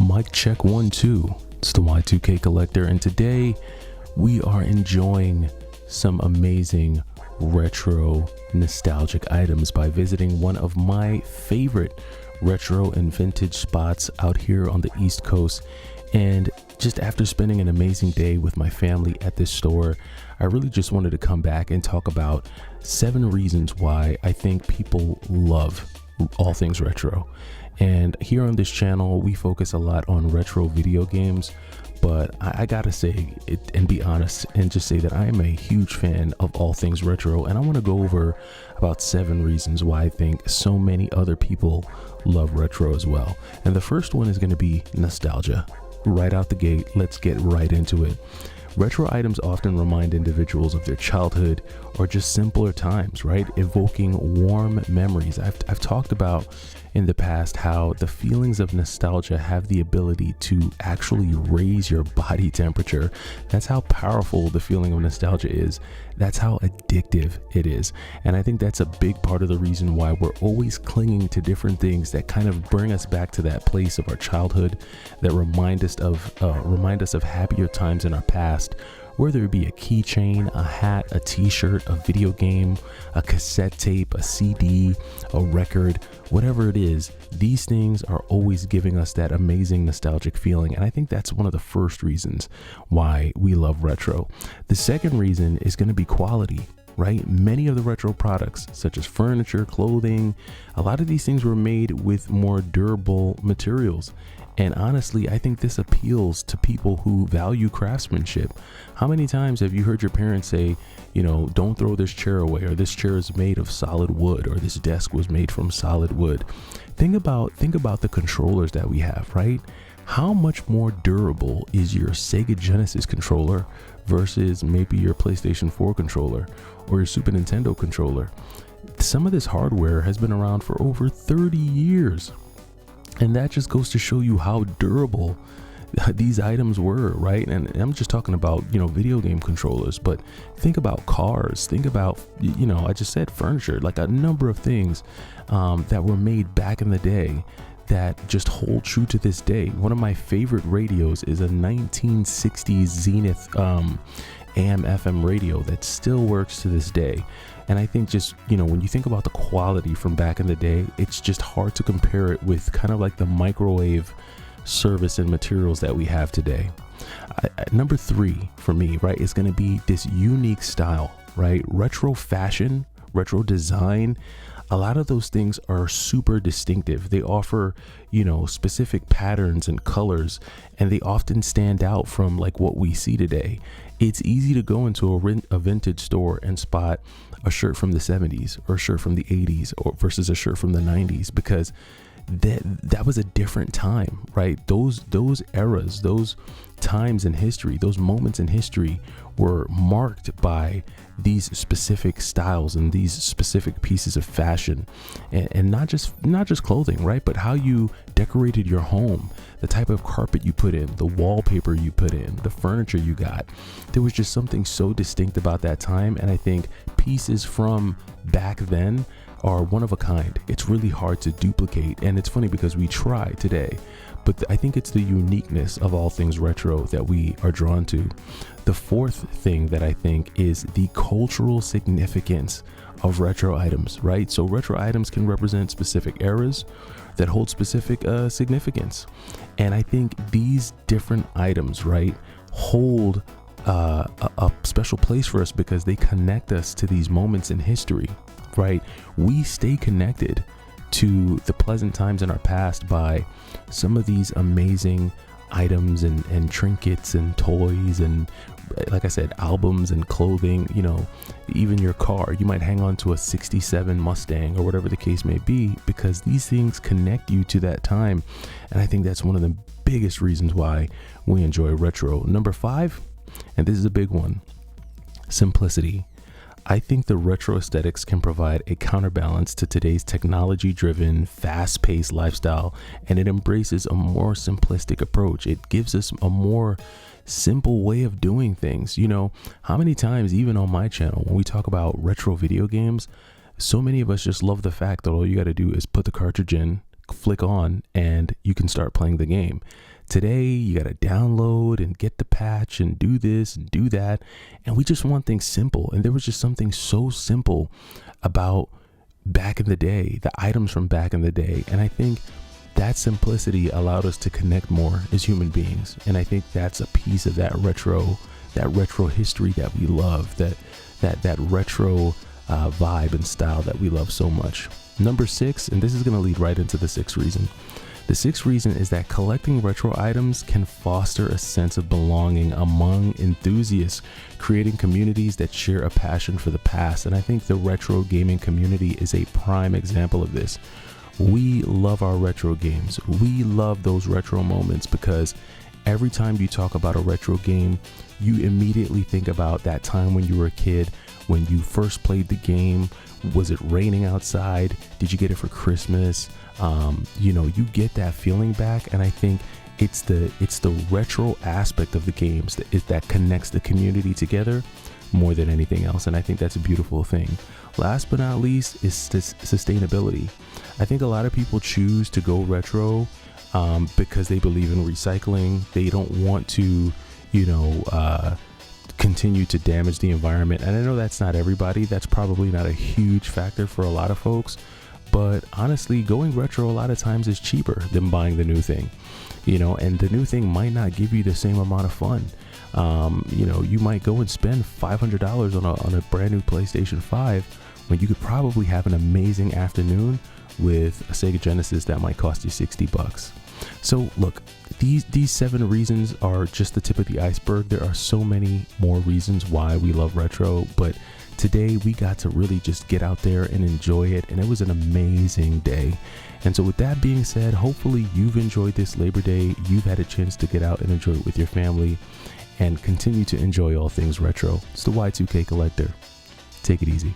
Mic check 1 2. It's the Y2K Collector, and today we are enjoying some amazing retro nostalgic items by visiting one of my favorite retro and vintage spots out here on the East Coast. And just after spending an amazing day with my family at this store, I really just wanted to come back and talk about 7 reasons why I think people love all things retro. And here on this channel, we focus a lot on retro video games, but I gotta say it and be honest and just say that I am a huge fan of all things retro, and I want to go over about 7 reasons why I think so many other people love retro as well. And the first one is going to be nostalgia. Right out the gate, let's get right into it. Retro items often remind individuals of their childhood or just simpler times, right? Evoking warm memories. I've talked about in the past how the feelings of nostalgia have the ability to actually raise your body temperature. That's how powerful the feeling of nostalgia is. That's how addictive it is. And I think that's a big part of the reason why we're always clinging to different things that kind of bring us back to that place of our childhood, that remind us of happier times in our past. Whether it be a keychain, a hat, a t-shirt, a video game, a cassette tape, a CD, a record, whatever it is, these things are always giving us that amazing nostalgic feeling. And I think that's one of the first reasons why we love retro. The second reason is going to be quality, right? Many of the retro products, such as furniture, clothing, a lot of these things were made with more durable materials. And honestly, I think this appeals to people who value craftsmanship. How many times have you heard your parents say, you know, don't throw this chair away, or this chair is made of solid wood, or this desk was made from solid wood? Think about the controllers that we have, right? How much more durable is your Sega Genesis controller versus maybe your PlayStation 4 controller or your Super Nintendo controller? Some of this hardware has been around for over 30 years. And that just goes to show you how durable these items were, right? And I'm just talking about, video game controllers, but think about cars, think about, I just said furniture, like a number of things that were made back in the day that just hold true to this day. One of my favorite radios is a 1960s Zenith AM FM radio that still works to this day. And I think just, when you think about the quality from back in the day, it's just hard to compare it with kind of like the microwave service and materials that we have today. Number 3 for me, right, is going to be this unique style, right? Retro fashion, retro design. A lot of those things are super distinctive. They offer, specific patterns and colors, and they often stand out from like what we see today. It's easy to go into a vintage store and spot a shirt from the 70s or a shirt from the 80s or versus a shirt from the 90s, because that was a different time, right? Those eras, those times in history, those moments in history were marked by these specific styles and these specific pieces of fashion, and not just clothing, right? But how you decorated your home, the type of carpet you put in, the wallpaper you put in, the furniture you got. There was just something so distinct about that time, and I think pieces from back then are one of a kind. It's really hard to duplicate, and it's funny because we try today, but I think it's the uniqueness of all things retro that we are drawn to. The fourth thing that I think is the cultural significance of retro items, right? So retro items can represent specific eras that hold specific significance. And I think these different items, right, hold a special place for us because they connect us to these moments in history, right? We stay connected to the pleasant times in our past by some of these amazing items and trinkets and toys, and like I said, albums and clothing. Even your car, you might hang on to a 67 Mustang or whatever the case may be, because these things connect you to that time. And I think that's one of the biggest reasons why we enjoy retro. Number 5, and this is a big one, simplicity. I think the retro aesthetics can provide a counterbalance to today's technology-driven, fast-paced lifestyle, and it embraces a more simplistic approach. It gives us a more simple way of doing things. How many times, even on my channel, when we talk about retro video games, so many of us just love the fact that all you got to do is put the cartridge in, flick on and you can start playing the game. Today, you got to download and get the patch and do this and do that. And we just want things simple. And there was just something so simple about back in the day, the items from back in the day. And I think that simplicity allowed us to connect more as human beings. And I think that's a piece of that retro history that we love, that retro vibe and style that we love so much. Number 6, and this is going to lead right into the 6th reason. The 6th reason is that collecting retro items can foster a sense of belonging among enthusiasts, creating communities that share a passion for the past. And I think the retro gaming community is a prime example of this. We love our retro games. We love those retro moments because every time you talk about a retro game, you immediately think about that time when you were a kid, when you first played the game. Was it raining outside? Did you get it for Christmas? You get that feeling back. And I think it's the retro aspect of the games that connects the community together more than anything else. And I think that's a beautiful thing. Last but not least is sustainability. I think a lot of people choose to go retro because they believe in recycling. They don't want to, continue to damage the environment. And I know that's not everybody. That's probably not a huge factor for a lot of folks. But honestly, going retro a lot of times is cheaper than buying the new thing, and the new thing might not give you the same amount of fun. You might go and spend $500 on a brand new PlayStation 5 when you could probably have an amazing afternoon with a Sega Genesis that might cost you $60. So look, these 7 reasons are just the tip of the iceberg. There are so many more reasons why we love retro, but today we got to really just get out there and enjoy it, and it was an amazing day. And so with that being said, hopefully you've enjoyed this Labor Day. You've had a chance to get out and enjoy it with your family and continue to enjoy all things retro. It's the Y2K Collector. Take it easy.